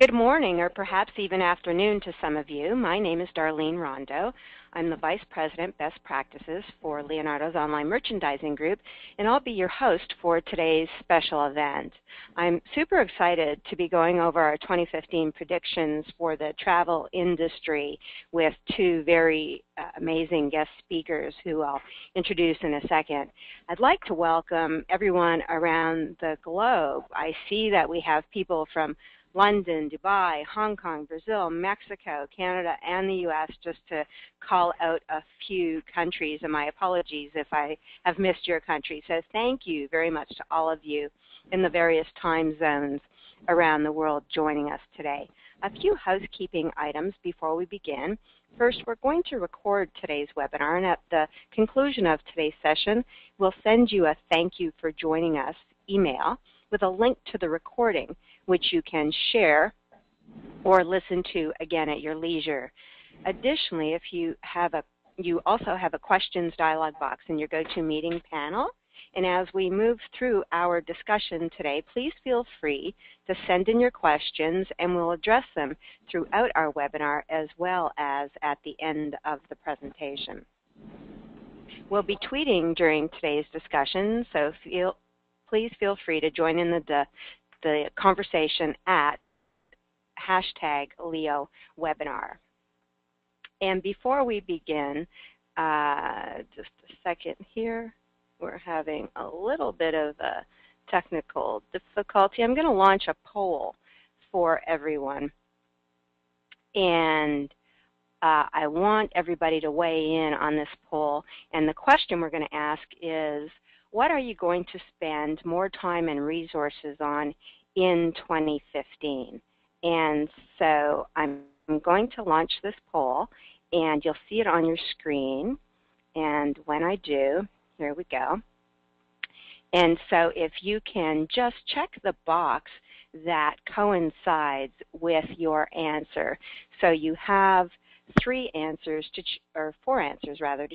Good morning, or perhaps even afternoon to some of you. My name is Darlene Rondo. I'm the Vice President, Best Practices for Leonardo's Online Merchandising Group, and I'll be your host for today's special event. I'm super excited to be going over our 2015 predictions for the travel industry with two very amazing guest speakers who I'll introduce in a second. I'd like to welcome everyone around the globe. I see that we have people from London, Dubai, Hong Kong, Brazil, Mexico, Canada, and the U.S., just to call out a few countries, and my apologies if I have missed your country. So thank you very much to all of you in the various time zones around the world joining us today. A few housekeeping items before we begin. First, we're going to record today's webinar, and at the conclusion of today's session, we'll send you a thank you for joining us email with a link to the recording, which you can share or listen to again at your leisure. Additionally, if you also have a questions dialog box in your GoToMeeting panel, and as we move through our discussion today, please feel free to send in your questions, and we'll address them throughout our webinar as well as at the end of the presentation. We'll be tweeting during today's discussion, so please feel free to join in the conversation at #LeoWebinar. And before we begin, just a second here, we're having a little bit of a technical difficulty. I'm going to launch a poll for everyone, and I want everybody to weigh in on this poll. And the question we're going to ask is, what are you going to spend more time and resources on in 2015? And so I'm going to launch this poll, and you'll see it on your screen. And when I do, here we go. And so if you can just check the box that coincides with your answer. So you have four answers to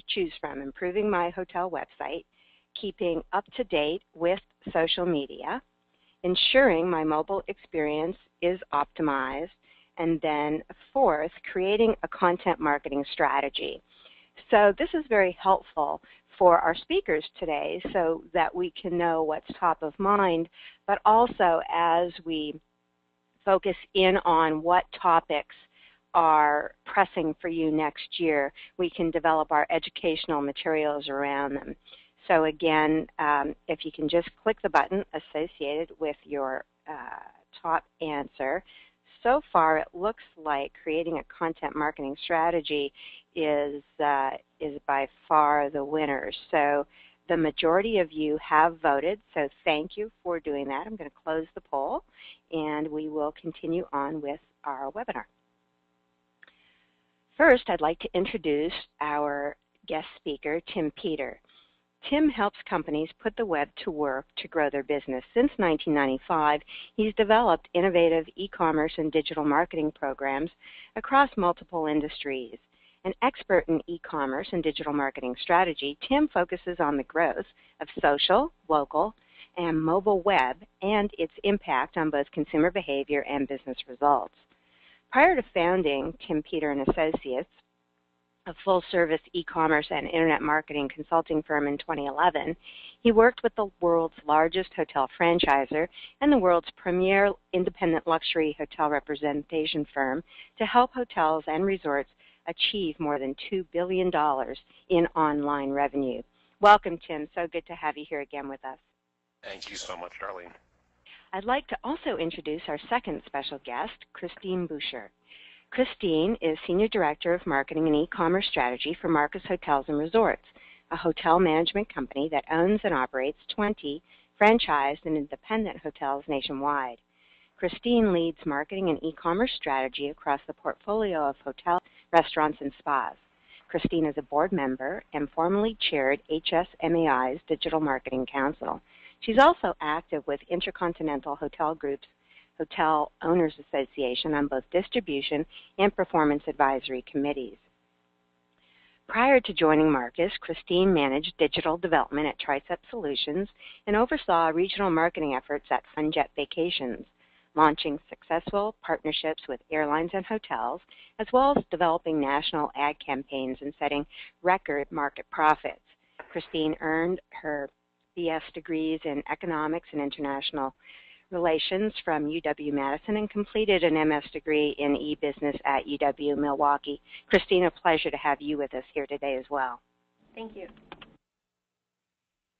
choose from: improving my hotel website, keeping up to date with social media, ensuring my mobile experience is optimized, and then fourth, creating a content marketing strategy. So this is very helpful for our speakers today so that we can know what's top of mind, but also as we focus in on what topics are pressing for you next year, we can develop our educational materials around them. So again, if you can just click the button associated with your top answer. So far, it looks like creating a content marketing strategy is by far the winner. So the majority of you have voted, so thank you for doing that. I'm going to close the poll, and we will continue on with our webinar. First, I'd like to introduce our guest speaker, Tim Peter. Tim helps companies put the web to work to grow their business. Since 1995, he's developed innovative e-commerce and digital marketing programs across multiple industries. An expert in e-commerce and digital marketing strategy, Tim focuses on the growth of social, local, and mobile web and its impact on both consumer behavior and business results. Prior to founding Tim Peter and Associates, a full-service e-commerce and internet marketing consulting firm in 2011, he worked with the world's largest hotel franchisor and the world's premier independent luxury hotel representation firm to help hotels and resorts achieve more than $2 billion in online revenue. Welcome, Tim. So good to have you here again with us. Thank you so much, Darlene. I'd like to also introduce our second special guest, Christine Beuchert. Christine is Senior Director of Marketing and E-commerce Strategy for Marcus Hotels and Resorts, a hotel management company that owns and operates 20 franchised and independent hotels nationwide. Christine leads marketing and e-commerce strategy across the portfolio of hotels, restaurants, and spas. Christine is a board member and formerly chaired HSMAI's Digital Marketing Council. She's also active with Intercontinental Hotel Group's Hotel Owners Association on both distribution and performance advisory committees. Prior to joining Marcus, Christine managed digital development at Tricep Solutions and oversaw regional marketing efforts at FunJet Vacations. launching successful partnerships with airlines and hotels, as well as developing national ad campaigns and setting record market profits. Christine earned her BS degrees in economics and international relations from UW-Madison and completed an MS degree in e-business at UW-Milwaukee. Christine, a pleasure to have you with us here today as well. Thank you.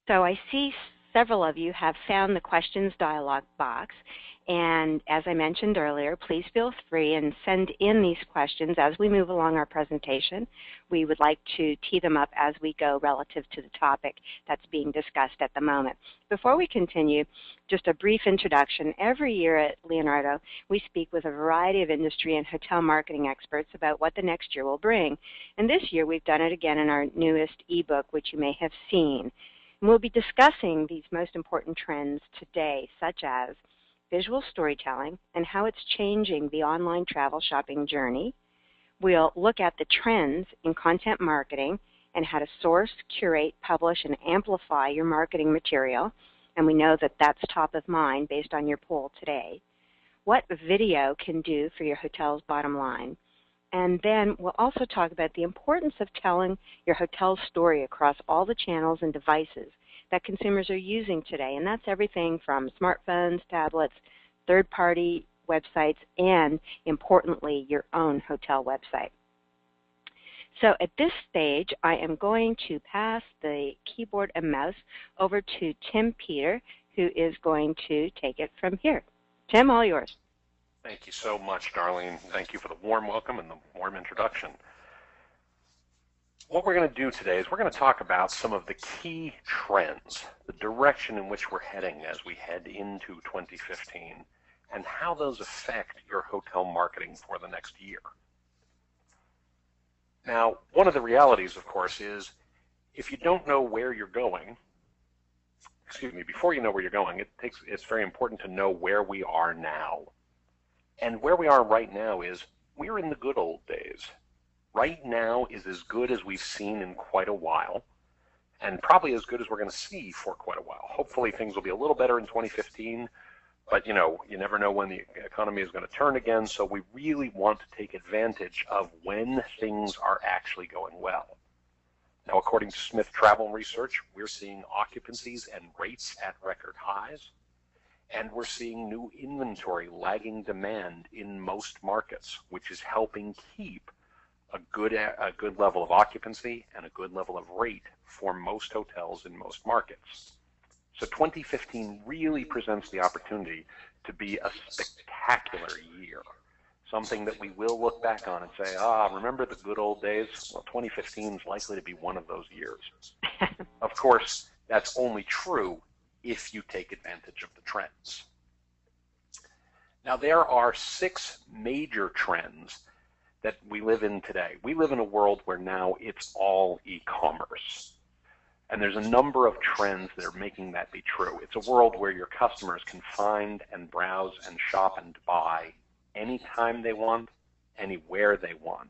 So I see several of you have found the questions dialog box, and as I mentioned earlier, please feel free and send in these questions as we move along our presentation. We would like to tee them up as we go relative to the topic that's being discussed at the moment. Before we continue, just a brief introduction. Every year at Leonardo, we speak with a variety of industry and hotel marketing experts about what the next year will bring. And this year we've done it again in our newest ebook, which you may have seen. And we'll be discussing these most important trends today, such as visual storytelling and how it's changing the online travel shopping journey. We'll look at the trends in content marketing and how to source, curate, publish, and amplify your marketing material. And we know that that's top of mind based on your poll today. What video can do for your hotel's bottom line. And then we'll also talk about the importance of telling your hotel's story across all the channels and devices that consumers are using today. And that's everything from smartphones, tablets, third-party websites, and importantly, your own hotel website. So at this stage, I am going to pass the keyboard and mouse over to Tim Peter, who is going to take it from here. Tim, all yours. Thank you so much, Darlene. Thank you for the warm welcome and the warm introduction. What we're going to do today is we're going to talk about some of the key trends, the direction in which we're heading as we head into 2015, and how those affect your hotel marketing for the next year. Now, one of the realities, of course, is if you don't know where you're going, before you know where you're going, it's very important to know where we are now. And where we are right now is we're in the good old days. Right now is as good as we've seen in quite a while, and probably as good as we're going to see for quite a while. Hopefully things will be a little better in 2015, but you never know when the economy is going to turn again, so we really want to take advantage of when things are actually going well. Now, according to Smith Travel Research, we're seeing occupancies and rates at record highs, and we're seeing new inventory lagging demand in most markets, which is helping keep a good level of occupancy and a good level of rate for most hotels in most markets. So 2015 really presents the opportunity to be a spectacular year, something that we will look back on and say, remember the good old days? Well, 2015 is likely to be one of those years. Of course, that's only true if you take advantage of the trends. Now, there are 6 major trends that we live in today. We live in a world where now it's all e-commerce. And there's a number of trends that are making that be true. It's a world where your customers can find and browse and shop and buy anytime they want, anywhere they want.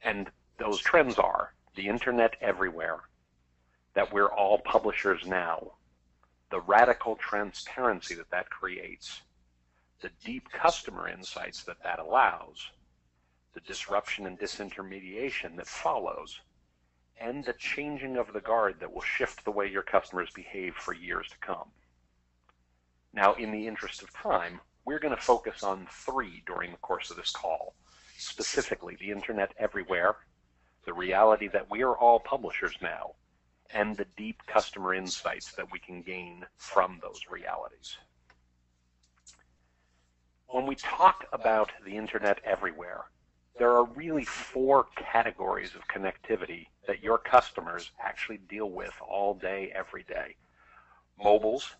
And those trends are the internet everywhere, that we're all publishers now, the radical transparency that that creates, the deep customer insights that that allows, the disruption and disintermediation that follows, and the changing of the guard that will shift the way your customers behave for years to come. Now, in the interest of time, we're going to focus on 3 during the course of this call, specifically the internet everywhere, the reality that we are all publishers now, and the deep customer insights that we can gain from those realities. When we talk about the internet everywhere, there are really 4 categories of connectivity that your customers actually deal with all day, every day. Mobiles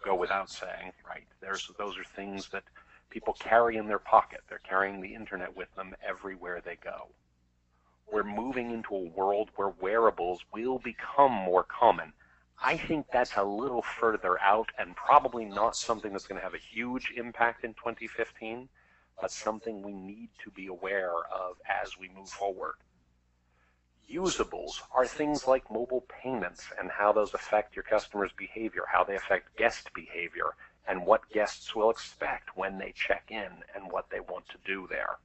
go without saying, right? Those are things that people carry in their pocket. They're carrying the internet with them everywhere they go. We're moving into a world where wearables will become more common. I think that's a little further out and probably not something that's going to have a huge impact in 2015. But something we need to be aware of as we move forward. Usables are things like mobile payments and how those affect your customers' behavior, how they affect guest behavior, and what guests will expect when they check in and what they want to do there.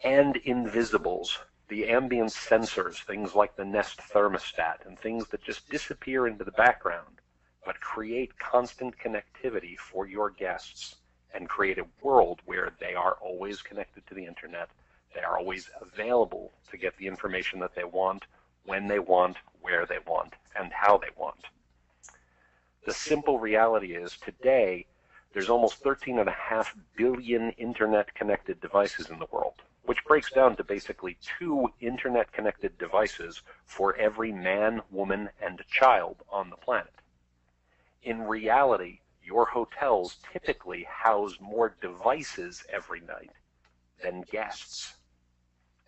And invisibles, the ambient sensors, things like the Nest thermostat and things that just disappear into the background, but create constant connectivity for your guests and create a world where they are always connected to the internet. They are always available to get the information that they want, when they want, where they want, and how they want. The simple reality is today there's almost 13.5 billion internet-connected devices in the world, which breaks down to basically 2 internet-connected devices for every man, woman, and child on the planet. In reality, your hotels typically house more devices every night than guests.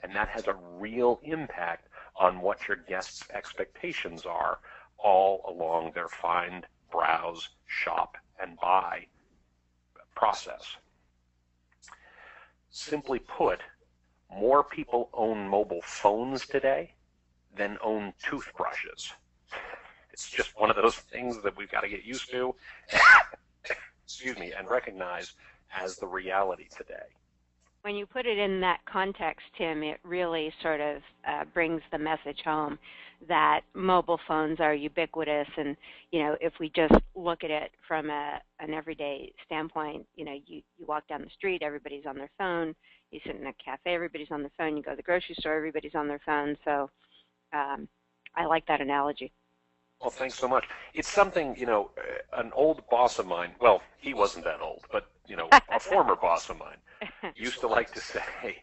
And that has a real impact on what your guests' expectations are all along their find, browse, shop, and buy process. Simply put, more people own mobile phones today than own toothbrushes. It's just one of those things that we've got to get used to, excuse me, and recognize as the reality today. When you put it in that context, Tim, it really sort of brings the message home that mobile phones are ubiquitous. And, if we just look at it from an everyday standpoint, you walk down the street, everybody's on their phone. You sit in a cafe, everybody's on their phone. You go to the grocery store, everybody's on their phone. So I like that analogy. Well, thanks so much. It's something, an old boss of mine, well, he wasn't that old, but, a former boss of mine used to like to say,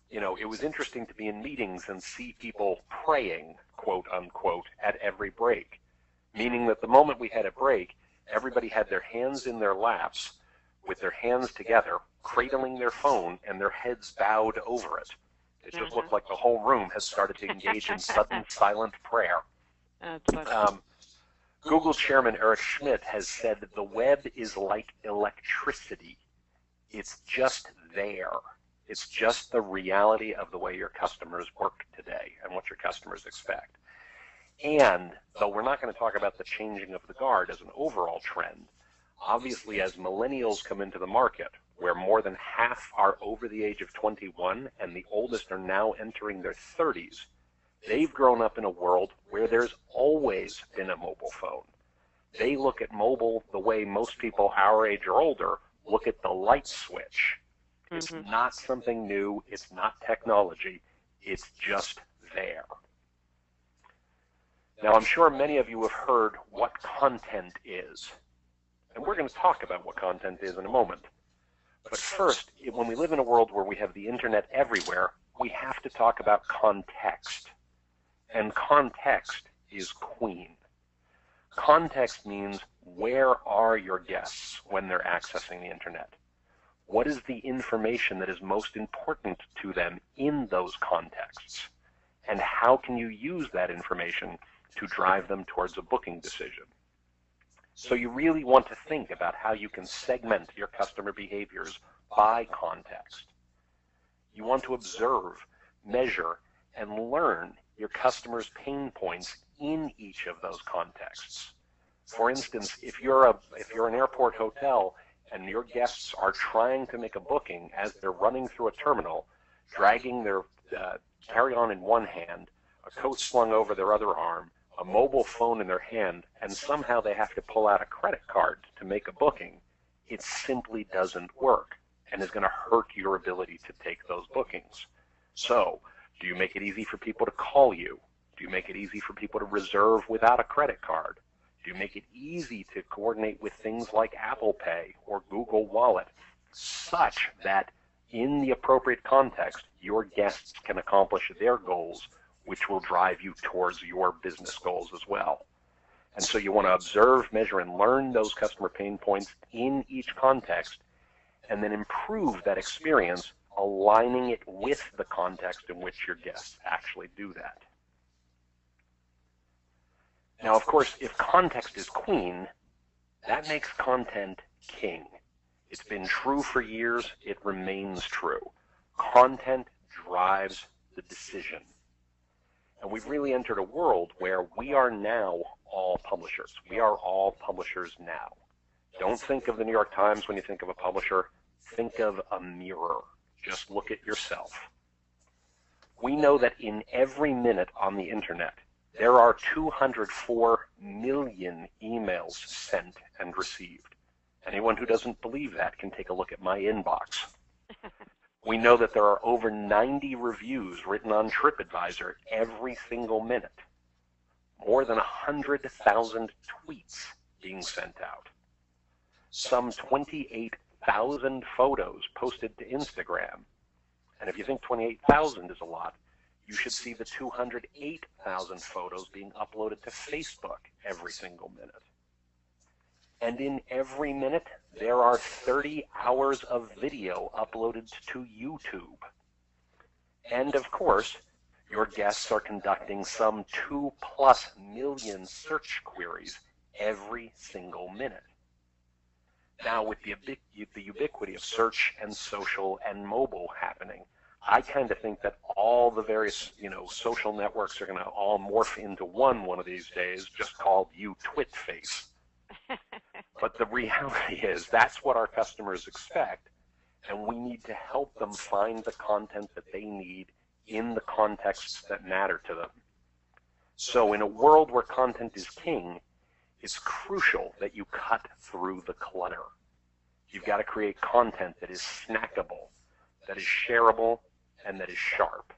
it was interesting to be in meetings and see people praying, quote unquote, at every break, meaning that the moment we had a break, everybody had their hands in their laps with their hands together, cradling their phone and their heads bowed over it. It just looked like the whole room has started to engage in sudden silent prayer. Google chairman Eric Schmidt has said that the web is like electricity. It's just there. It's just the reality of the way your customers work today and what your customers expect. And though we're not going to talk about the changing of the guard as an overall trend, obviously as millennials come into the market, where more than half are over the age of 21 and the oldest are now entering their 30s, they've grown up in a world where there's always been a mobile phone. They look at mobile the way most people our age or older look at the light switch. It's not something new. It's not technology. It's just there. Now, I'm sure many of you have heard what content is. And we're going to talk about what content is in a moment. But first, when we live in a world where we have the internet everywhere, we have to talk about context. And context is queen. Context means, where are your guests when they're accessing the internet? What is the information that is most important to them in those contexts? And how can you use that information to drive them towards a booking decision? So you really want to think about how you can segment your customer behaviors by context. You want to observe, measure, and learn your customers' pain points in each of those contexts. For instance, if you're an airport hotel and your guests are trying to make a booking as they're running through a terminal, dragging their carry-on in one hand, a coat slung over their other arm, a mobile phone in their hand, and somehow they have to pull out a credit card to make a booking, it simply doesn't work and is going to hurt your ability to take those bookings. So, do you make it easy for people to call you? Do you make it easy for people to reserve without a credit card? Do you make it easy to coordinate with things like Apple Pay or Google Wallet, such that in the appropriate context, your guests can accomplish their goals, which will drive you towards your business goals as well? And so you want to observe, measure, and learn those customer pain points in each context, and then improve that experience, aligning it with the context in which your guests actually do that. Now, of course, if context is queen, that makes content king. It's been true for years. It remains true. Content drives the decision. And we've really entered a world where we are now all publishers. We are all publishers now. Don't think of the New York Times when you think of a publisher. Think of a mirror. Just look at yourself. We know that in every minute on the internet, there are 204 million emails sent and received. Anyone who doesn't believe that can take a look at my inbox. We know that there are over 90 reviews written on TripAdvisor every single minute. More than 100,000 tweets being sent out. Some 28,000 photos posted to Instagram. And if you think 28,000 is a lot, you should see the 208,000 photos being uploaded to Facebook every single minute. And in every minute, there are 30 hours of video uploaded to YouTube. And of course, your guests are conducting some 2+ million search queries every single minute. Now, with the ubiquity of search and social and mobile happening, I kind of think that all the various, social networks are going to all morph into one of these days, just called UTwitface. But the reality is that's what our customers expect, and we need to help them find the content that they need in the contexts that matter to them. So in a world where content is king, it's crucial that you cut through the clutter. You've got to create content that is snackable, that is shareable, and that is sharp.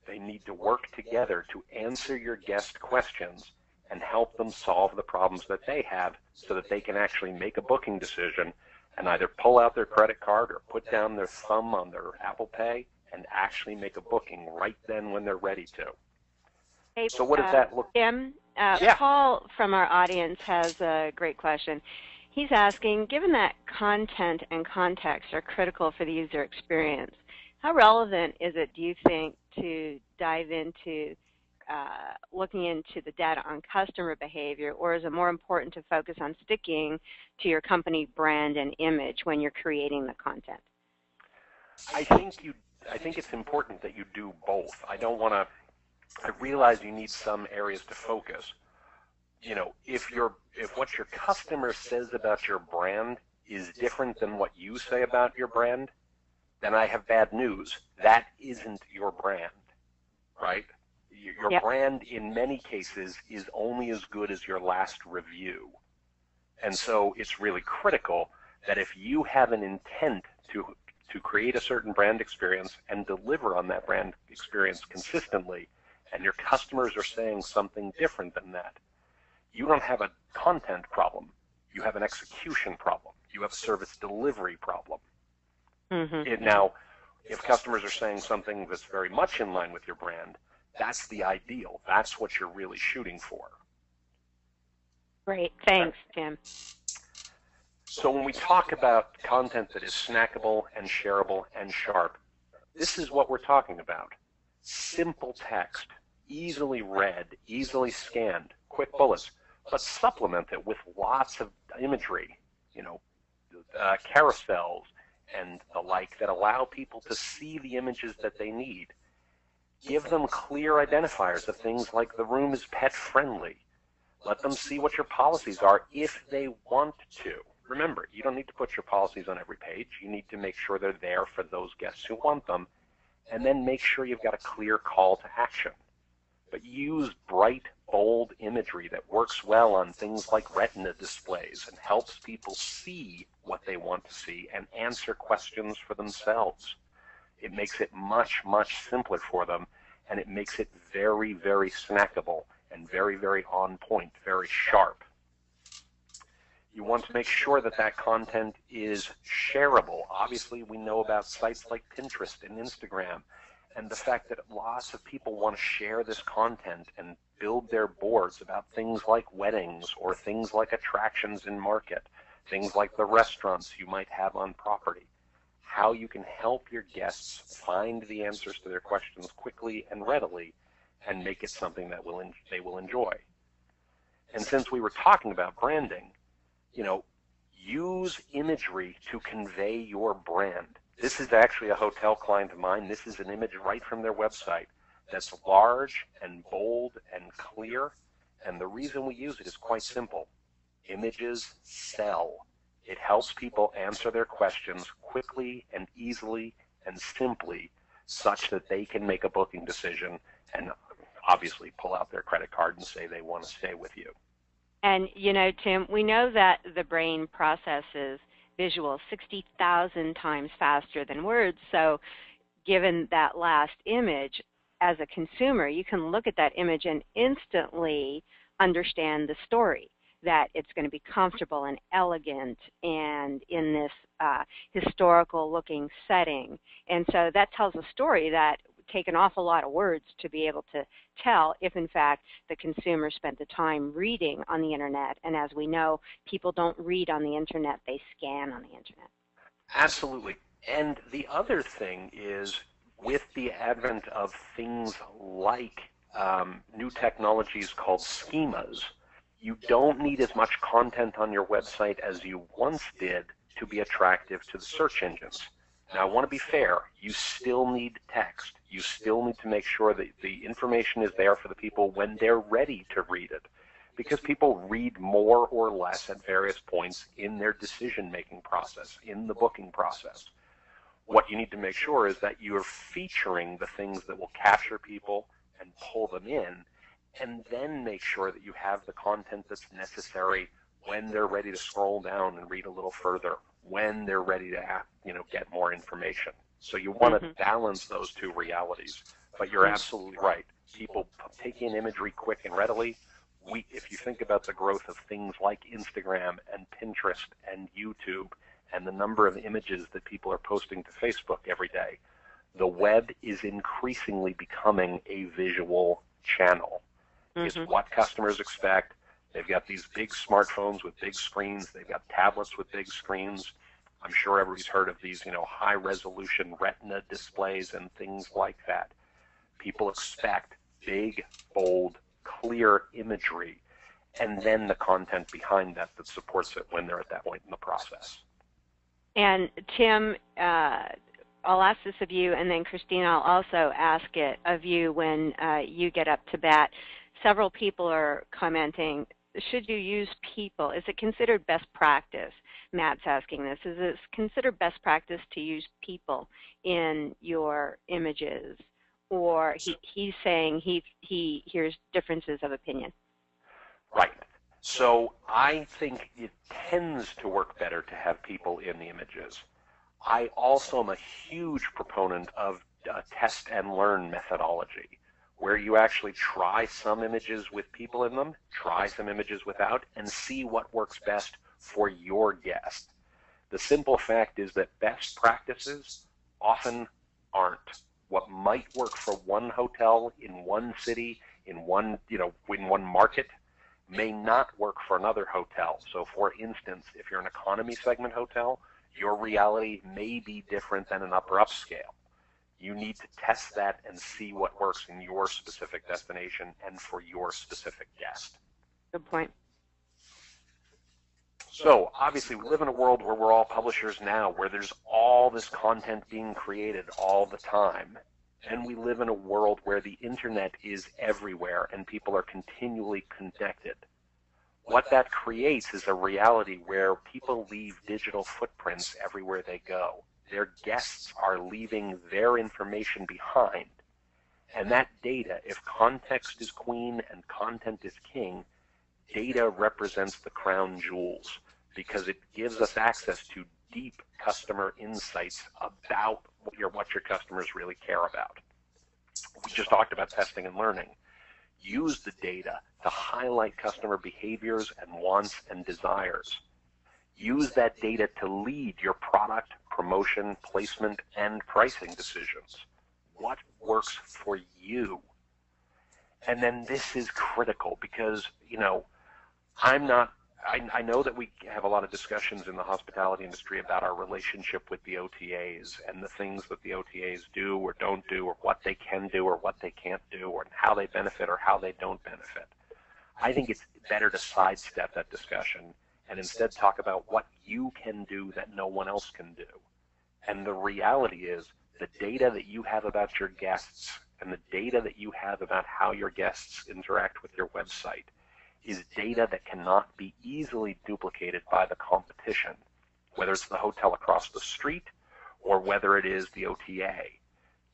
They need to work together to answer your guest questions and help them solve the problems that they have so that they can actually make a booking decision and either pull out their credit card or put down their thumb on their Apple Pay and actually make a booking right then when they're ready to. Hey, so what does that look like? Jim, Yeah. Paul from our audience has a great question. He's asking, given that content and context are critical for the user experience, how relevant is it, do you think, to dive into looking into the data on customer behavior, or is it more important to focus on sticking to your company brand and image when you're creating the content? I think it's important that you do both. I realize you need some areas to focus. If what your customer says about your brand is different than what you say about your brand, then I have bad news. That isn't your brand, right? Your Yep. brand, in many cases, is only as good as your last review. And so it's really critical that if you have an intent to create a certain brand experience and deliver on that brand experience consistently, and your customers are saying something different than that, you don't have a content problem. You have an execution problem. You have a service delivery problem. Mm-hmm. Now, if customers are saying something that's very much in line with your brand, that's the ideal. That's what you're really shooting for. Great. Thanks, Jim. So when we talk about content that is snackable and shareable and sharp, this is what we're talking about. Simple text, easily read, easily scanned, quick bullets, but supplement it with lots of imagery, carousels and the like that allow people to see the images that they need. Give them clear identifiers of things like the room is pet friendly. Let them see what your policies are if they want to. Remember, you don't need to put your policies on every page. You need to make sure they're there for those guests who want them, and then make sure you've got a clear call to action. But use bright, bold imagery that works well on things like retina displays and helps people see what they want to see and answer questions for themselves. It makes it much, much simpler for them, and it makes it very, very snackable and very, very on point, very sharp. You want to make sure that that content is shareable. Obviously, we know about sites like Pinterest and Instagram, and the fact that lots of people want to share this content and build their boards about things like weddings or things like attractions in market, things like the restaurants you might have on property. How you can help your guests find the answers to their questions quickly and readily and make it something that they will enjoy. And since we were talking about branding, use imagery to convey your brand. This is actually a hotel client of mine. This is an image right from their website that's large and bold and clear. And the reason we use it is quite simple. Images sell. It helps people answer their questions quickly and easily and simply such that they can make a booking decision and obviously pull out their credit card and say they want to stay with you. And, you know, Tim, we know that the brain processes visual 60,000 times faster than words. So given that last image, as a consumer, you can look at that image and instantly understand the story, that it's going to be comfortable and elegant and in this historical looking setting. And so that tells a story that take an awful lot of words to be able to tell if in fact the consumer spent the time reading on the internet. And as we know, people don't read on the internet, they scan on the internet. Absolutely. And the other thing is, with the advent of things like new technologies called schemas, you don't need as much content on your website as you once did to be attractive to the search engines. Now, I want to be fair. You still need text. You still need to make sure that the information is there for the people when they're ready to read it, because people read more or less at various points in their decision-making process, in the booking process. What you need to make sure is that you're featuring the things that will capture people and pull them in, and then make sure that you have the content that's necessary when they're ready to scroll down and read a little further, when they're ready to get more information. So you want to balance those two realities. But you're absolutely right. People take in imagery quick and readily. If you think about the growth of things like Instagram and Pinterest and YouTube and the number of images that people are posting to Facebook every day, the web is increasingly becoming a visual channel. It's what customers expect. They've got these big smartphones with big screens. They've got tablets with big screens. I'm sure everybody's heard of these, high-resolution retina displays and things like that. People expect big, bold, clear imagery, and then the content behind that supports it when they're at that point in the process. And Tim, I'll ask this of you, and then Christina, I'll also ask it of you when you get up to bat. Several people are commenting, should you use people? Is it considered best practice? Matt's asking this. Is it considered best practice to use people in your images? Or he's saying he hears differences of opinion. Right. So I think it tends to work better to have people in the images. I also am a huge proponent of test and learn methodology, where you actually try some images with people in them, try some images without, and see what works best for your guest. The simple fact is that best practices often aren't. What might work for one hotel in one city, in one market, may not work for another hotel. So for instance, if you're an economy segment hotel, your reality may be different than an upper upscale. You need to test that and see what works in your specific destination and for your specific guest. Good point. So obviously we live in a world where we're all publishers now, where there's all this content being created all the time. And we live in a world where the internet is everywhere and people are continually connected. What that creates is a reality where people leave digital footprints everywhere they go. Their guests are leaving their information behind. And that data, if context is queen and content is king, data represents the crown jewels because it gives us access to deep customer insights about what your customers really care about. We just talked about testing and learning. Use the data to highlight customer behaviors and wants and desires. Use that data to lead your product, promotion, placement, and pricing decisions. What works for you? And then this is critical because, I know that we have a lot of discussions in the hospitality industry about our relationship with the OTAs and the things that the OTAs do or don't do or what they can do or what they can't do or how they benefit or how they don't benefit. I think it's better to sidestep that discussion and instead talk about what you can do that no one else can do. And the reality is the data that you have about your guests and the data that you have about how your guests interact with your website is data that cannot be easily duplicated by the competition, whether it's the hotel across the street or whether it is the OTA.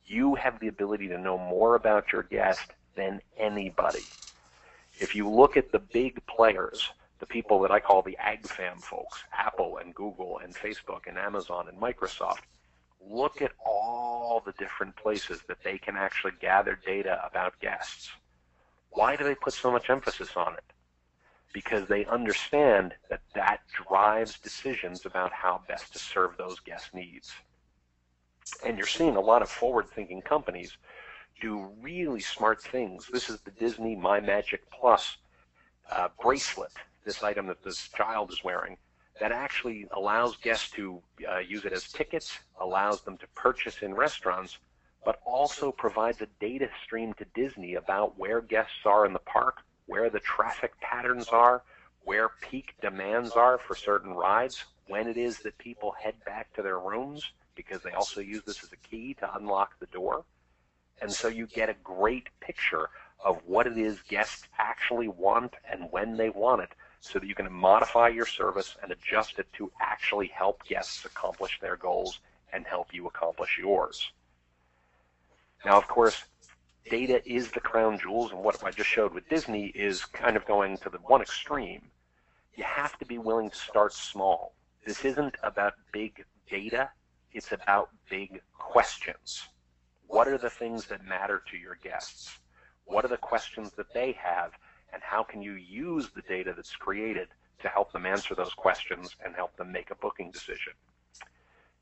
You have the ability to know more about your guest than anybody. If you look at the big players, the people that I call the AgFam folks, Apple and Google and Facebook and Amazon and Microsoft, look at all the different places that they can actually gather data about guests. Why do they put so much emphasis on it? Because they understand that that drives decisions about how best to serve those guest needs. And you're seeing a lot of forward-thinking companies do really smart things. This is the Disney My Magic Plus bracelet, this item that this child is wearing, that actually allows guests to use it as tickets, allows them to purchase in restaurants, but also provides a data stream to Disney about where guests are in the park, where the traffic patterns are, where peak demands are for certain rides, when it is that people head back to their rooms, because they also use this as a key to unlock the door. And so you get a great picture of what it is guests actually want and when they want it, so that you can modify your service and adjust it to actually help guests accomplish their goals and help you accomplish yours. Now, of course, data is the crown jewels, and what I just showed with Disney is kind of going to the one extreme. You have to be willing to start small. This isn't about big data, it's about big questions. What are the things that matter to your guests? What are the questions that they have, and how can you use the data that's created to help them answer those questions and help them make a booking decision?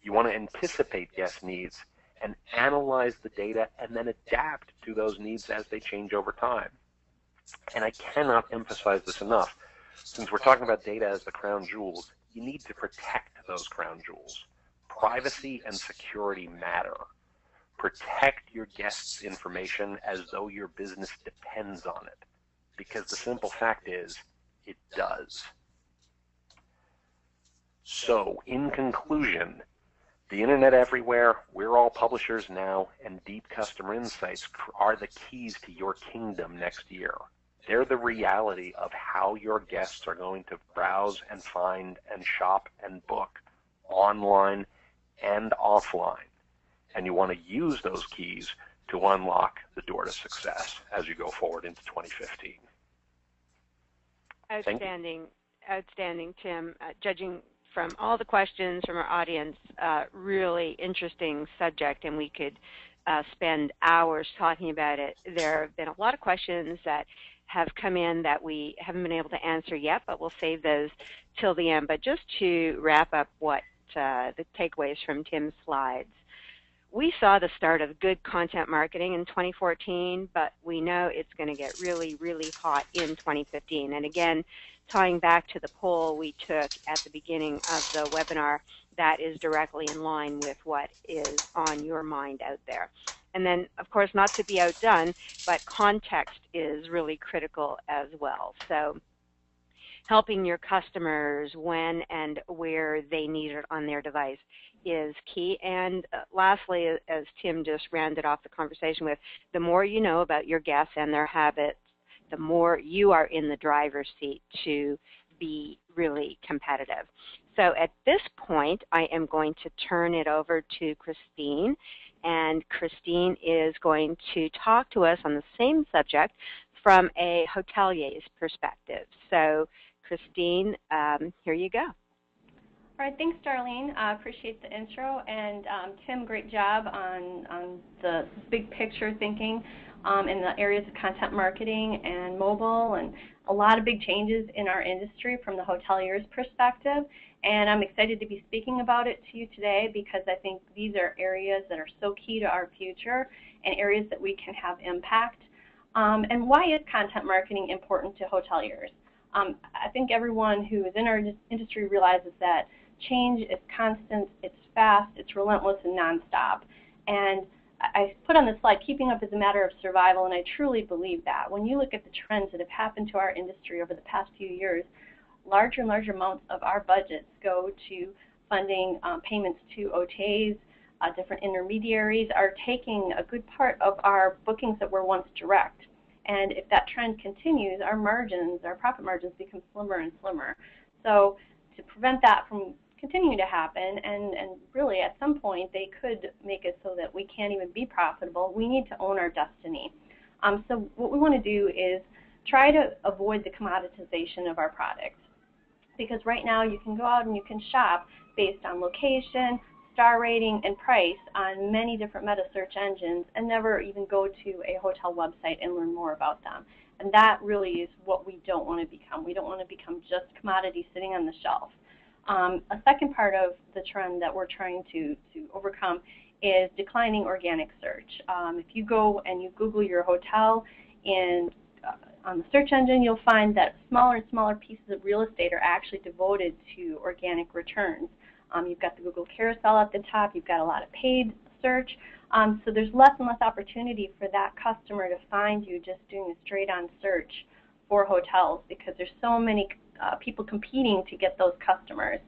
You want to anticipate guest needs and analyze the data and then adapt to those needs as they change over time. And I cannot emphasize this enough. Since we're talking about data as the crown jewels, you need to protect those crown jewels. Privacy and security matter. Protect your guests' information as though your business depends on it, because the simple fact is, it does. So, in conclusion, the internet everywhere, we're all publishers now, and deep customer insights are the keys to your kingdom next year. They're the reality of how your guests are going to browse and find and shop and book online and offline. And you want to use those keys to unlock the door to success as you go forward into 2015. Outstanding, outstanding, Tim. Judging from all the questions from our audience, really interesting subject, and we could spend hours talking about it. There have been a lot of questions that have come in that we haven't been able to answer yet, but we'll save those till the end. But just to wrap up what the takeaways from Tim's slides, we saw the start of good content marketing in 2014, but we know it's going to get really, really hot in 2015. And again, tying back to the poll we took at the beginning of the webinar, that is directly in line with what is on your mind out there. And then, of course, not to be outdone, but context is really critical as well. So helping your customers when and where they need it on their device is key. And lastly, as Tim just rounded off the conversation with, the more you know about your guests and their habits, the more you are in the driver's seat to be really competitive. So at this point, I am going to turn it over to Christine, and Christine is going to talk to us on the same subject from a hotelier's perspective. So Christine, here you go. All right, thanks, Darlene. I appreciate the intro. And Tim, great job on the big picture thinking in the areas of content marketing and mobile, and a lot of big changes in our industry from the hotelier's perspective. And I'm excited to be speaking about it to you today because I think these are areas that are so key to our future and areas that we can have impact. And why is content marketing important to hoteliers? I think everyone who is in our industry realizes that change is constant, it's fast, it's relentless, and nonstop. And I put on the slide, keeping up is a matter of survival, and I truly believe that. When you look at the trends that have happened to our industry over the past few years, larger and larger amounts of our budgets go to funding payments to OTAs, different intermediaries are taking a good part of our bookings that were once direct. And if that trend continues, our margins, our profit margins become slimmer and slimmer. So to prevent that from continuing to happen, and really at some point they could make it so that we can't even be profitable, we need to own our destiny. So what we want to do is try to avoid the commoditization of our products. Because right now you can go out and you can shop based on location, star rating, and price on many different meta search engines and never even go to a hotel website and learn more about them. And that really is what we don't want to become. We don't want to become just commodity sitting on the shelf. A second part of the trend that we're trying to overcome is declining organic search. If you go and you Google your hotel on the search engine, you'll find that smaller and smaller pieces of real estate are actually devoted to organic returns. You've got the Google carousel at the top, you've got a lot of paid search, so there's less and less opportunity for that customer to find you just doing a straight-on search for hotels because there's so many people competing to get those customers.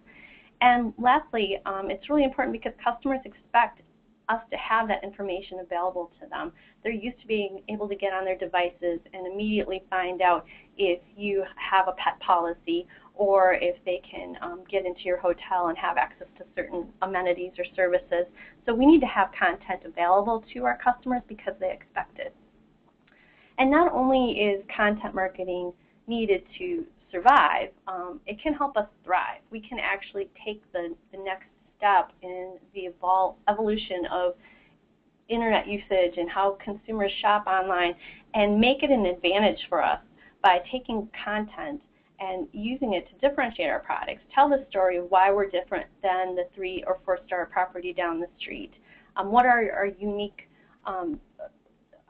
And lastly, it's really important because customers expect us to have that information available to them. They're used to being able to get on their devices and immediately find out if you have a pet policy or if they can get into your hotel and have access to certain amenities or services. So we need to have content available to our customers because they expect it. And not only is content marketing needed to survive, it can help us thrive. We can actually take the next step in the evolution of internet usage and how consumers shop online and make it an advantage for us by taking content and using it to differentiate our products, tell the story of why we're different than the 3- or 4-star property down the street. What are our unique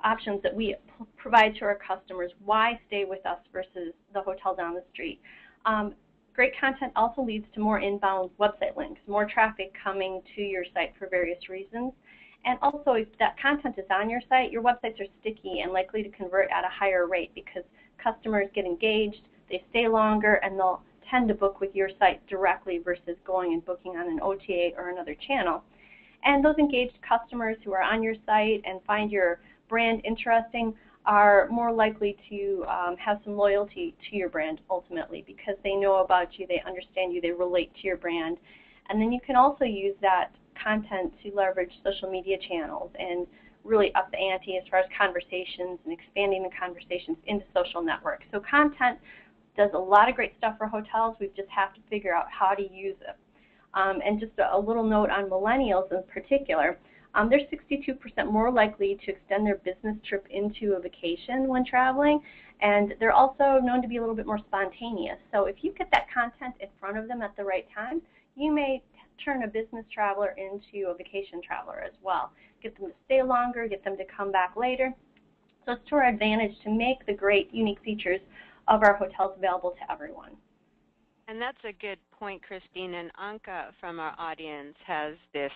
options that we provide to our customers? Why stay with us versus the hotel down the street? Great content also leads to more inbound website links, more traffic coming to your site for various reasons. And also, if that content is on your site, your websites are sticky and likely to convert at a higher rate because customers get engaged, they stay longer, and they'll tend to book with your site directly versus going and booking on an OTA or another channel. And those engaged customers who are on your site and find your brand interesting are more likely to have some loyalty to your brand ultimately because they know about you, they understand you, they relate to your brand. And then you can also use that content to leverage social media channels and really up the ante as far as conversations and expanding the conversations into social networks. So content does a lot of great stuff for hotels. We just have to figure out how to use it. And just a little note on millennials in particular. They're 62% more likely to extend their business trip into a vacation when traveling, and they're also known to be a little bit more spontaneous. So if you get that content in front of them at the right time, you may turn a business traveler into a vacation traveler as well. Get them to stay longer, get them to come back later. So it's to our advantage to make the great, unique features of our hotels available to everyone. And that's a good point, Christine. And Anka from our audience has this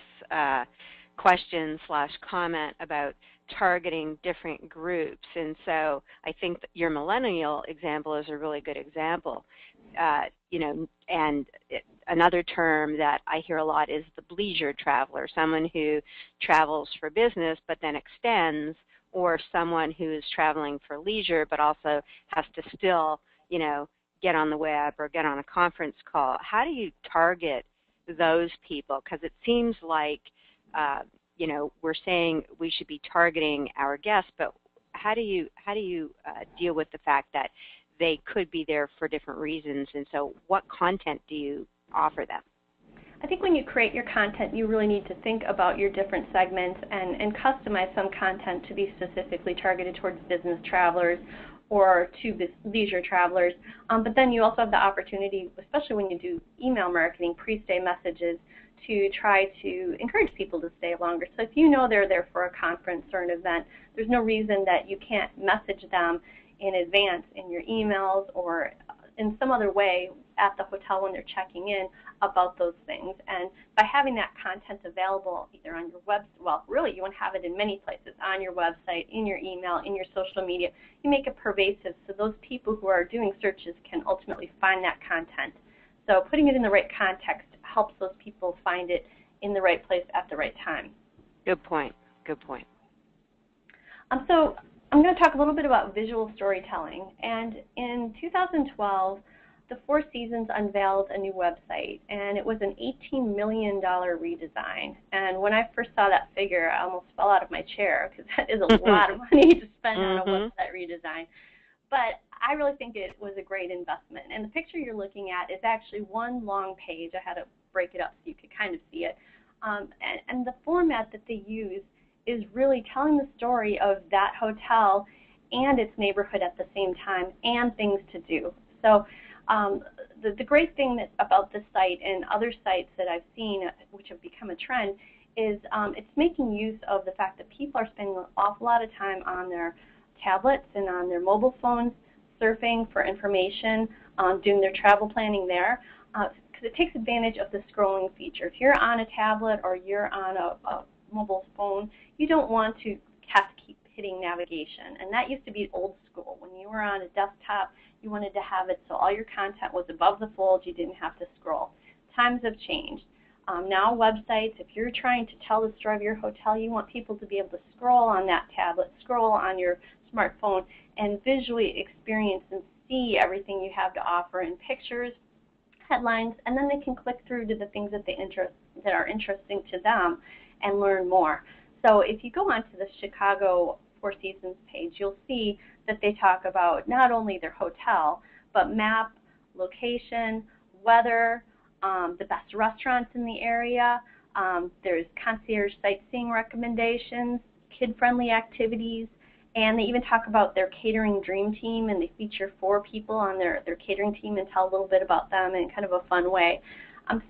question/comment about targeting different groups. And so I think that your millennial example is a really good example. Another term that I hear a lot is the leisure traveler, someone who travels for business but then extends, or someone who is traveling for leisure but also has to still, get on the web or get on a conference call. How do you target those people? Because it seems like, we're saying we should be targeting our guests, but how do you deal with the fact that they could be there for different reasons, and so what content do you offer them? I think when you create your content, you really need to think about your different segments and customize some content to be specifically targeted towards business travelers or to leisure travelers. But then you also have the opportunity, especially when you do email marketing, pre-stay messages, to try to encourage people to stay longer. So if you know they're there for a conference or an event, there's no reason that you can't message them in advance in your emails or in some other way at the hotel when they're checking in about those things. And by having that content available either on your really you want to have it in many places, on your website, in your email, in your social media. You make it pervasive so those people who are doing searches can ultimately find that content. So putting it in the right context helps those people find it in the right place at the right time. Good point. Good point. So I'm going to talk a little bit about visual storytelling. And in 2012, the Four Seasons unveiled a new website, and it was an $18 million redesign. And when I first saw that figure, I almost fell out of my chair because that is a lot of money to spend on a website redesign. But I really think it was a great investment. And the picture you're looking at is actually one long page. I had to break it up so you could kind of see it. And the format that they use is really telling the story of that hotel and its neighborhood at the same time, and things to do. So the great thing about this site and other sites that I've seen, which have become a trend, is it's making use of the fact that people are spending an awful lot of time on their tablets and on their mobile phones, surfing for information, doing their travel planning there, because it takes advantage of the scrolling feature. If you're on a tablet or you're on a mobile phone, you don't want to have to keep hitting navigation. And that used to be old school. When you were on a desktop, you wanted to have it so all your content was above the fold, you didn't have to scroll. Times have changed. Now websites, if you're trying to tell the story of your hotel, you want people to be able to scroll on that tablet, scroll on your smartphone, and visually experience and see everything you have to offer in pictures, headlines, and then they can click through to the things that are interesting to them and learn more. So if you go onto the Chicago Four Seasons page, you'll see that they talk about not only their hotel, but map, location, weather, the best restaurants in the area. There's concierge sightseeing recommendations, kid-friendly activities, and they even talk about their catering dream team, and they feature 4 people on their catering team and tell a little bit about them in kind of a fun way.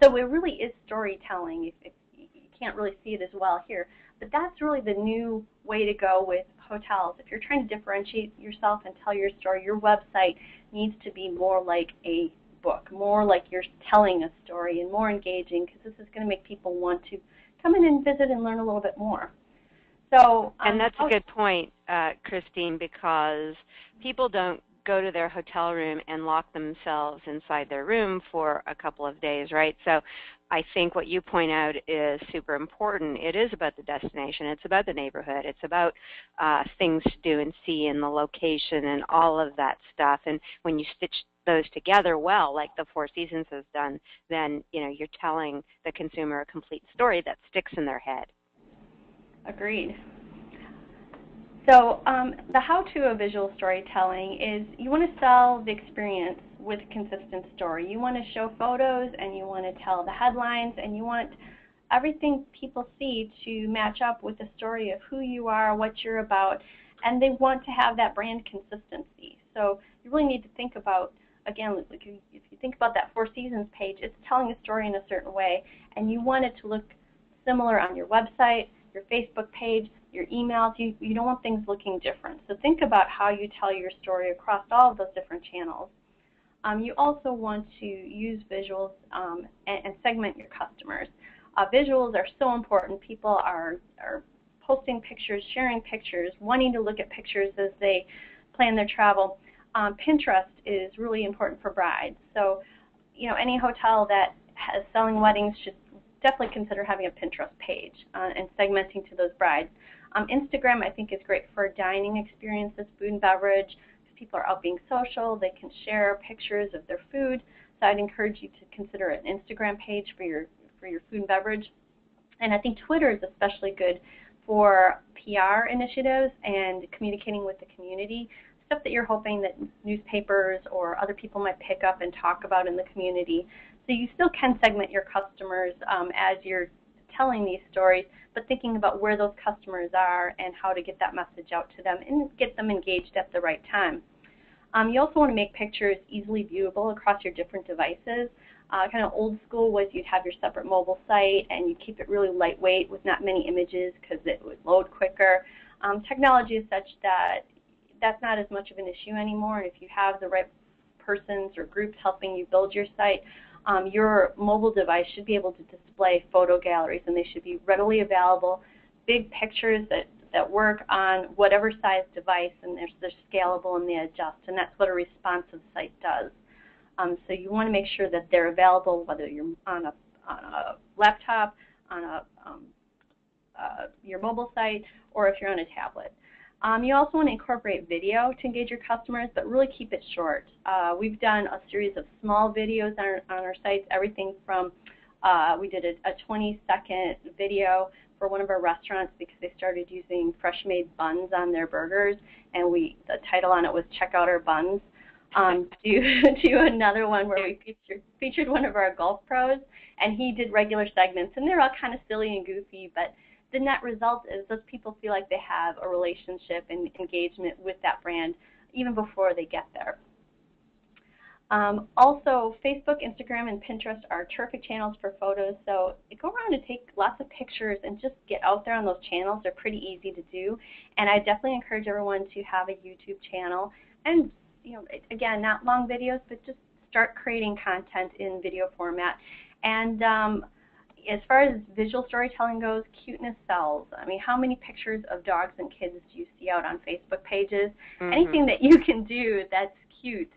So it really is storytelling. If you can't really see it as well here, but that's really the new way to go with hotels. If you're trying to differentiate yourself and tell your story, your website needs to be more like a book, more like you're telling a story and more engaging, because this is going to make people want to come in and visit and learn a little bit more. So, and that's a good point, Christine, because people don't go to their hotel room and lock themselves inside their room for a couple of days, right? So I think what you point out is super important. It is about the destination. It's about the neighborhood. It's about things to do and see and the location and all of that stuff. And when you stitch those together well, like the Four Seasons has done, then you're telling the consumer a complete story that sticks in their head. Agreed. So the how-to of visual storytelling is you want to sell the experience with a consistent story. You want to show photos, and you want to tell the headlines, and you want everything people see to match up with the story of who you are, what you're about, and they want to have that brand consistency. So you really need to think about, again, if you think about that Four Seasons page, it's telling a story in a certain way, and you want it to look similar on your website, your Facebook page, your emails. You don't want things looking different. So think about how you tell your story across all of those different channels. You also want to use visuals and segment your customers. Visuals are so important. People are posting pictures, sharing pictures, wanting to look at pictures as they plan their travel. Pinterest is really important for brides. So, any hotel that is selling weddings should definitely consider having a Pinterest page and segmenting to those brides. Instagram, I think, is great for dining experiences, food and beverage. People are out being social. They can share pictures of their food. So I'd encourage you to consider an Instagram page for your food and beverage. And I think Twitter is especially good for PR initiatives and communicating with the community, stuff that you're hoping that newspapers or other people might pick up and talk about in the community. So you still can segment your customers as you're telling these stories, but thinking about where those customers are and how to get that message out to them and get them engaged at the right time. You also want to make pictures easily viewable across your different devices. Kind of old school was you'd have your separate mobile site and you keep it really lightweight with not many images because it would load quicker. Technology is such that that's not as much of an issue anymore. If you have the right persons or groups helping you build your site, your mobile device should be able to display photo galleries, and they should be readily available, big pictures that work on whatever size device, and they're scalable and they adjust, and that's what a responsive site does. So you want to make sure that they're available whether you're on a laptop, on your mobile site, or if you're on a tablet. You also want to incorporate video to engage your customers, but really keep it short. We've done a series of small videos on our sites, everything from we did a 20-second video for one of our restaurants because they started using fresh-made buns on their burgers, and the title on it was "Check Out Our Buns." To another one where we featured one of our golf pros, and he did regular segments, and they're all kind of silly and goofy, but the net result is those people feel like they have a relationship and engagement with that brand even before they get there. Also, Facebook, Instagram, and Pinterest are terrific channels for photos, so go around and take lots of pictures and just get out there on those channels. They're pretty easy to do, and I definitely encourage everyone to have a YouTube channel. And again, not long videos, but just start creating content in video format. And as far as visual storytelling goes, cuteness sells. I mean, how many pictures of dogs and kids do you see out on Facebook pages? Mm-hmm. Anything that you can do that's cute,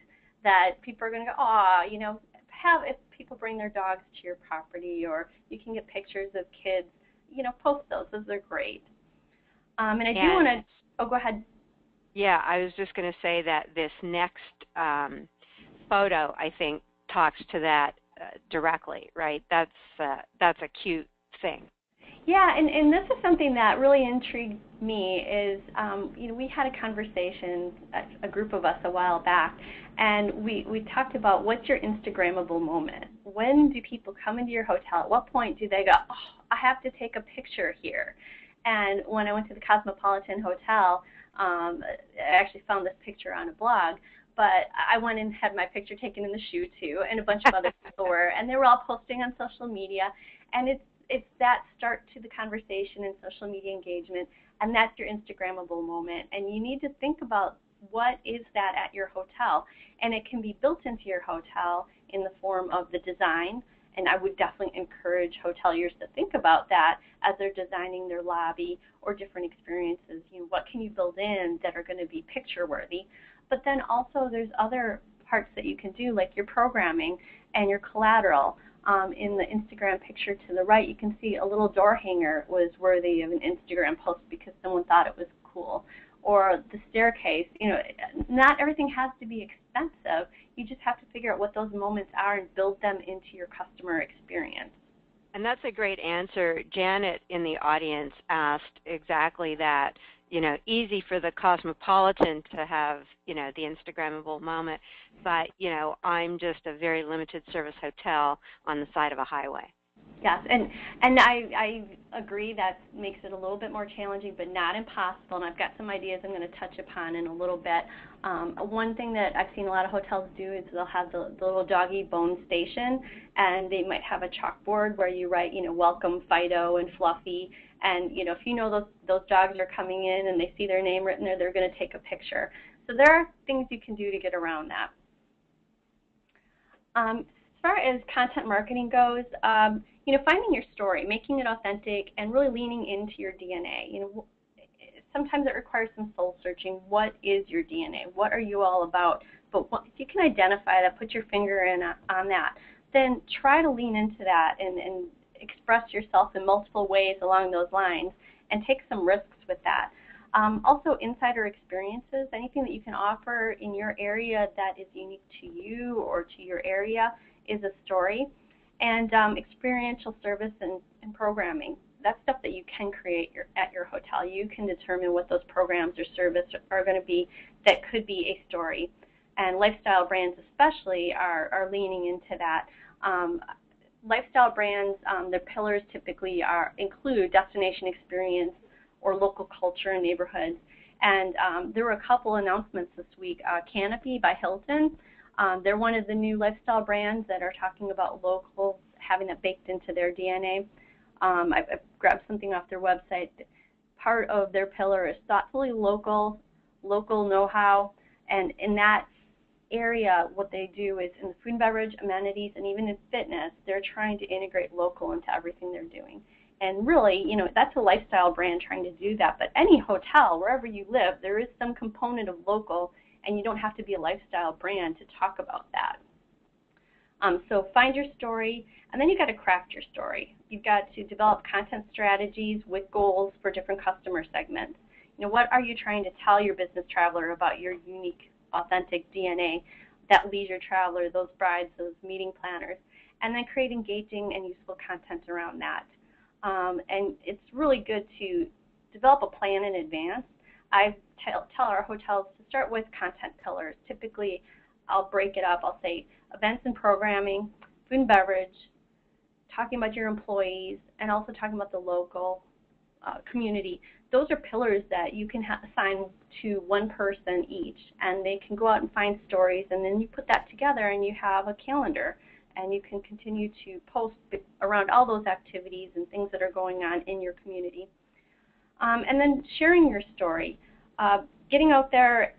that people are going to go, aw, if people bring their dogs to your property, or you can get pictures of kids, post those. Those are great. And I do want to, go ahead. Yeah, I was just going to say that this next photo, I think, talks to that directly, right? That's a cute thing. Yeah, and this is something that really intrigued me is, we had a conversation, a group of us a while back, and we talked about what's your Instagrammable moment. When do people come into your hotel? At what point do they go, oh, I have to take a picture here? And when I went to the Cosmopolitan Hotel, I actually found this picture on a blog, but I went and had my picture taken in the shoe too, and a bunch of other people were, and they were all posting on social media, and it's that start to the conversation and social media engagement, and that's your Instagrammable moment. And you need to think about what is that at your hotel, and it can be built into your hotel in the form of the design. And I would definitely encourage hoteliers to think about that as they're designing their lobby or different experiences. What can you build in that are going to be picture-worthy? But then also there's other parts that you can do, like your programming and your collateral. In the Instagram picture to the right, you can see a little door hanger was worthy of an Instagram post because someone thought it was cool. Or the staircase. Not everything has to be expensive. You just have to figure out what those moments are and build them into your customer experience. And that's a great answer. Janet in the audience asked exactly that. Easy for the Cosmopolitan to have, the Instagrammable moment, but, I'm just a very limited service hotel on the side of a highway. Yes, and I agree that makes it a little bit more challenging, but not impossible, and I've got some ideas I'm going to touch upon in a little bit. One thing that I've seen a lot of hotels do is they'll have the little doggy bone station, and they might have a chalkboard where you write, welcome Fido and Fluffy, and if those dogs are coming in and they see their name written there, they're going to take a picture. So there are things you can do to get around that. As far as content marketing goes, finding your story, making it authentic, and really leaning into your DNA. Sometimes it requires some soul searching. What is your DNA? What are you all about? But if you can identify that, put your finger in on that, then try to lean into that and express yourself in multiple ways along those lines and take some risks with that. Also, insider experiences, anything that you can offer in your area that is unique to you or to your area is a story. And experiential service and programming, that's stuff that you can create at your hotel. You can determine what those programs or service are going to be that could be a story. And lifestyle brands especially are leaning into that. Lifestyle brands, their pillars typically include destination experience or local culture and neighborhoods. And there were a couple announcements this week. Canopy by Hilton, they're one of the new lifestyle brands that are talking about local, having that baked into their DNA. I've grabbed something off their website. Part of their pillar is thoughtfully local know-how, and in that area, what they do is in the food and beverage, amenities, and even in fitness, they're trying to integrate local into everything they're doing. And really, that's a lifestyle brand trying to do that. But any hotel, wherever you live, there is some component of local, and you don't have to be a lifestyle brand to talk about that. So find your story, and then you've got to craft your story. You've got to develop content strategies with goals for different customer segments. what are you trying to tell your business traveler about your unique, authentic DNA, that leisure traveler, those brides, those meeting planners, and then create engaging and useful content around that. And it's really good to develop a plan in advance. I tell our hotels to start with content pillars. Typically, I'll break it up. I'll say events and programming, food and beverage, talking about your employees, and also talking about the local community. Those are pillars that you can assign to one person each, and they can go out and find stories, and then you put that together and you have a calendar, and you can continue to post around all those activities and things that are going on in your community. And then sharing your story, getting out there,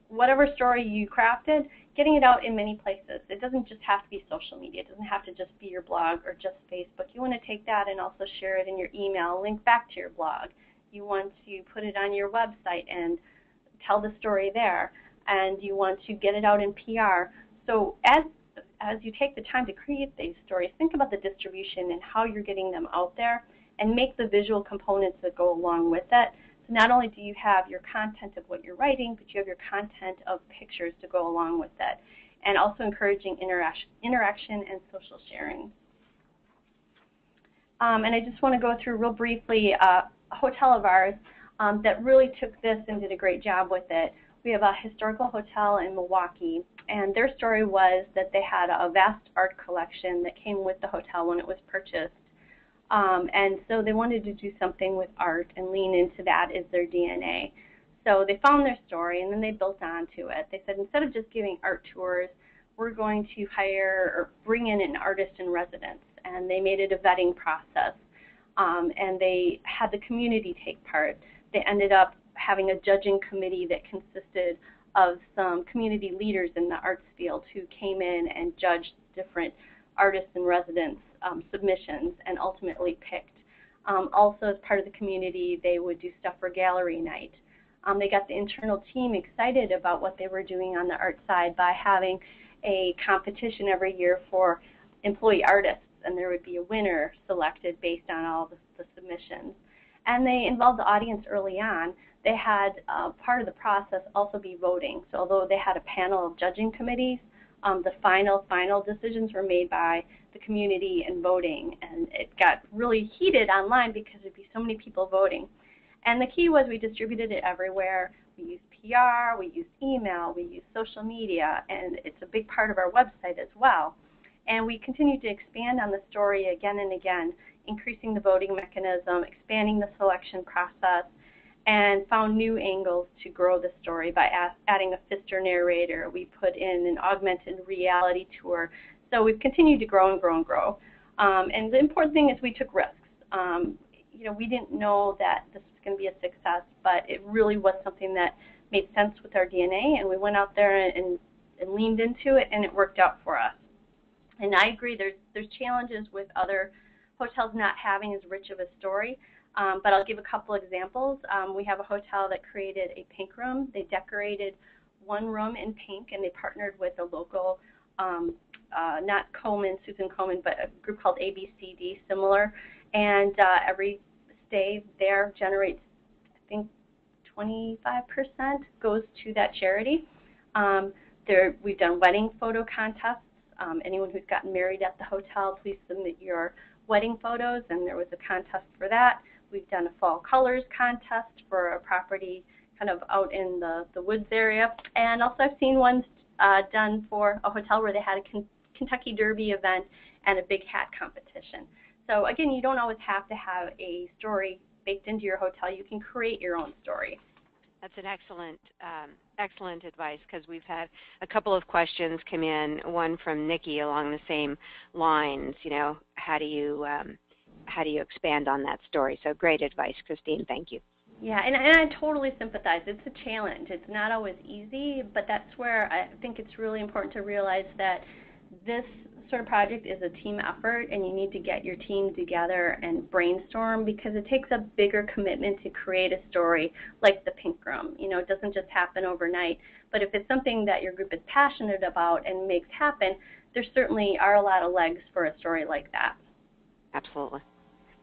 whatever story you crafted, getting it out in many places. It doesn't just have to be social media. It doesn't have to just be your blog or just Facebook. You want to take that and also share it in your email, link back to your blog. You want to put it on your website and tell the story there. And you want to get it out in PR. So as you take the time to create these stories, think about the distribution and how you're getting them out there, and make the visual components that go along with it. So not only do you have your content of what you're writing, but you have your content of pictures to go along with it, and also encouraging interaction and social sharing. And I just want to go through real briefly a hotel of ours that really took this and did a great job with it. We have a historical hotel in Milwaukee, and their story was that they had a vast art collection that came with the hotel when it was purchased. And so they wanted to do something with art and lean into that as their DNA. So they found their story, and then they built onto it. They said, instead of just giving art tours, we're going to hire or bring in an artist in residence. And they made it a vetting process. And they had the community take part. They ended up having a judging committee that consisted of some community leaders in the arts field who came in and judged different artists in residence submissions and ultimately picked. Also, as part of the community, they would do stuff for gallery night. They got the internal team excited about what they were doing on the art side by having a competition every year for employee artists, and there would be a winner selected based on all the submissions. And they involved the audience early on. They had part of the process also be voting. So although they had a panel of judging committees, the final decisions were made by the community and voting, and it got really heated online because there'd be so many people voting. And the key was we distributed it everywhere. We used PR, we used email, we used social media, and it's a big part of our website as well. And we continued to expand on the story again and again, increasing the voting mechanism, expanding the selection process, and found new angles to grow the story by adding a Pfister narrator. We put in an augmented reality tour. So we've continued to grow and grow and grow. And the important thing is we took risks. We didn't know that this was going to be a success, but it really was something that made sense with our DNA, and we went out there and leaned into it, and it worked out for us. And I agree, there's challenges with other hotels not having as rich of a story. But I'll give a couple examples. We have a hotel that created a pink room. They decorated one room in pink, and they partnered with a local, not Susan Komen, but a group called ABCD, similar. And every stay there generates, I think, 25% goes to that charity. We've done wedding photo contests. Anyone who's gotten married at the hotel, please submit your wedding photos, and there was a contest for that. We've done a fall colors contest for a property kind of out in the woods area. And also I've seen ones done for a hotel where they had a Kentucky Derby event and a big hat competition. So again, you don't always have to have a story baked into your hotel. You can create your own story. That's an excellent advice, because we've had a couple of questions come in, one from Nikki along the same lines, how do you expand on that story? So great advice, Christine. Thank you. Yeah, and I totally sympathize. It's a challenge. It's not always easy, but that's where I think it's really important to realize that this sort of project is a team effort, and you need to get your team together and brainstorm, because it takes a bigger commitment to create a story like the Pink Room. It doesn't just happen overnight, but if it's something that your group is passionate about and makes happen, there certainly are a lot of legs for a story like that. Absolutely.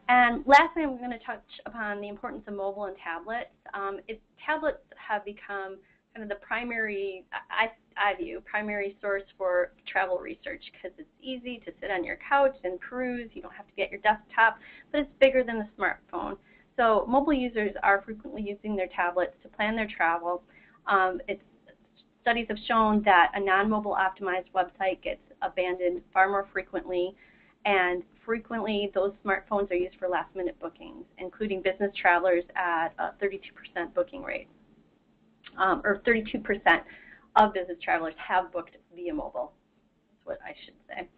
And lastly, I'm going to touch upon the importance of mobile and tablets. Tablets have become kind of the primary, I view, primary source for travel research because it's easy to sit on your couch and peruse. You don't have to be at your desktop, but it's bigger than the smartphone. So mobile users are frequently using their tablets to plan their travel. Studies have shown that a non-mobile optimized website gets abandoned far more frequently, and frequently those smartphones are used for last-minute bookings, including business travelers at a 32% booking rate, or 32% of business travelers have booked via mobile. That's what I should say.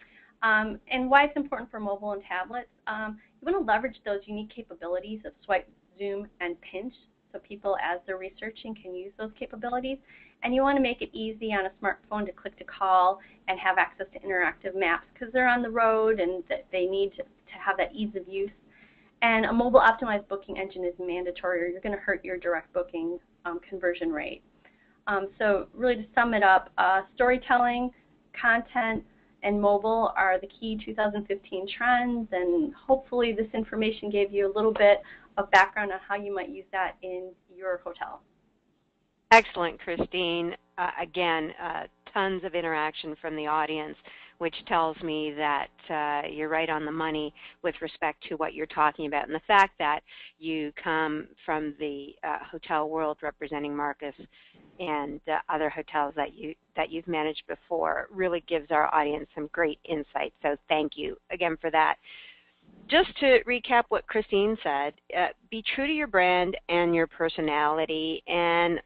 And why it's important for mobile and tablets. You want to leverage those unique capabilities of swipe, zoom, and pinch so people, as they're researching, can use those capabilities. And you want to make it easy on a smartphone to click to call and have access to interactive maps because they're on the road and they need to have that ease of use. And a mobile optimized booking engine is mandatory or you're going to hurt your direct booking conversion rate. So really to sum it up, storytelling, content, and mobile are the key 2015 trends, and hopefully this information gave you a little bit of background on how you might use that in your hotel. Excellent, Christine. Again, tons of interaction from the audience, which tells me that you're right on the money with respect to what you're talking about. And the fact that you come from the hotel world representing Marcus and other hotels that you've managed before really gives our audience some great insight. So thank you again for that. Just to recap what Christine said, be true to your brand and your personality, and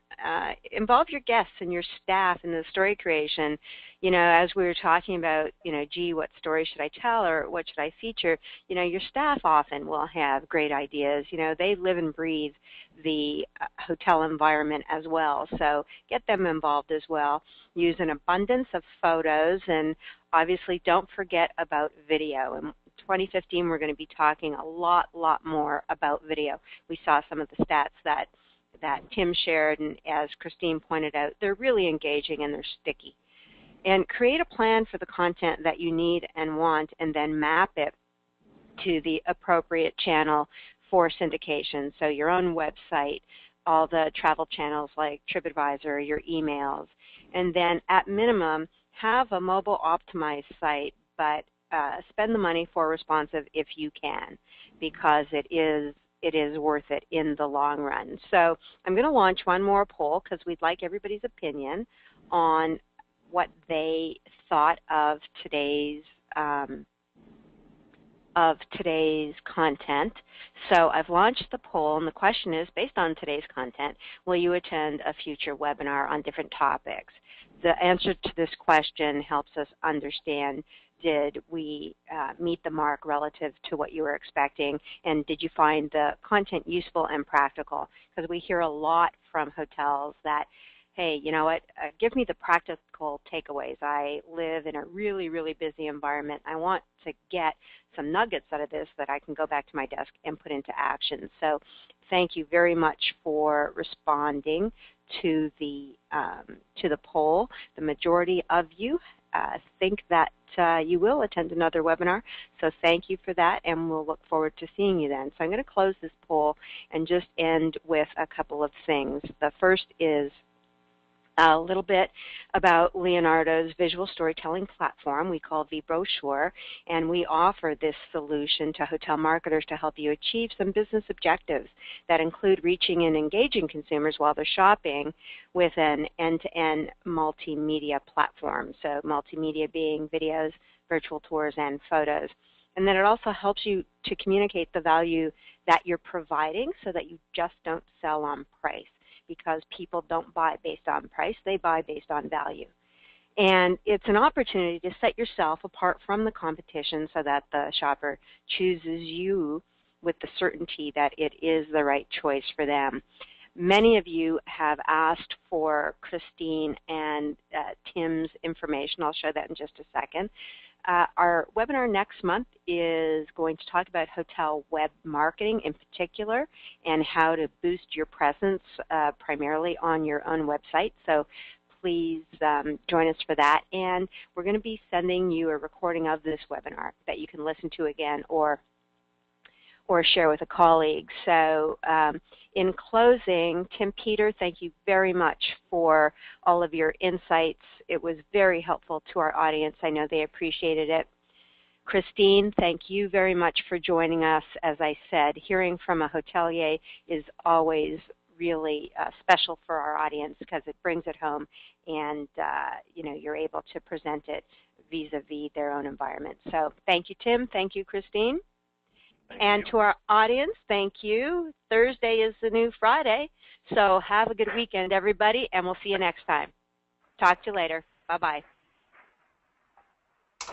involve your guests and your staff in the story creation. You know, as we were talking about, you know, gee, what story should I tell or what should I feature? You know, your staff often will have great ideas. You know, they live and breathe the hotel environment as well, so get them involved as well. Use an abundance of photos, and obviously don't forget about video. And 2015, we're going to be talking a lot more about video. We saw some of the stats that Tim shared, and as Christine pointed out, they're really engaging and they're sticky. And create a plan for the content that you need and want, and then map it to the appropriate channel for syndication. So your own website, all the travel channels like TripAdvisor, your emails, and then at minimum, have a mobile optimized site, but spend the money for responsive if you can, because it is worth it in the long run. So I'm going to launch one more poll because we'd like everybody's opinion on what they thought of today's content. So I've launched the poll, and the question is, based on today's content, will you attend a future webinar on different topics? The answer to this question helps us understand, did we meet the mark relative to what you were expecting, and did you find the content useful and practical? Because we hear a lot from hotels that, hey, you know what, give me the practical takeaways. I live in a really busy environment. I want to get some nuggets out of this that I can go back to my desk and put into action. So thank you very much for responding to the poll. The majority of you think that you will attend another webinar, so thank you for that, and we'll look forward to seeing you then. So I'm going to close this poll and just end with a couple of things. The first is a little bit about Leonardo's visual storytelling platform we call the Beuchert, and we offer this solution to hotel marketers to help you achieve some business objectives that include reaching and engaging consumers while they're shopping with an end-to-end multimedia platform. So multimedia being videos, virtual tours, and photos. And then it also helps you to communicate the value that you're providing so that you just don't sell on price, because people don't buy based on price, they buy based on value. And it's an opportunity to set yourself apart from the competition so that the shopper chooses you with the certainty that it is the right choice for them. Many of you have asked for Christine and Tim's information. I'll show that in just a second. Our webinar next month is going to talk about hotel web marketing in particular and how to boost your presence primarily on your own website. So please join us for that. And we're going to be sending you a recording of this webinar that you can listen to again or or share with a colleague. So in closing, Tim Peter, thank you very much for all of your insights. It was very helpful to our audience. I know they appreciated it. Christine, thank you very much for joining us. As I said, hearing from a hotelier is always really special for our audience because it brings it home, and you're able to present it vis-a-vis their own environment. So thank you, Tim. Thank you, Christine. And to our audience, thank you. Thursday is the new Friday, so have a good weekend, everybody, and we'll see you next time. Talk to you later. Bye-bye.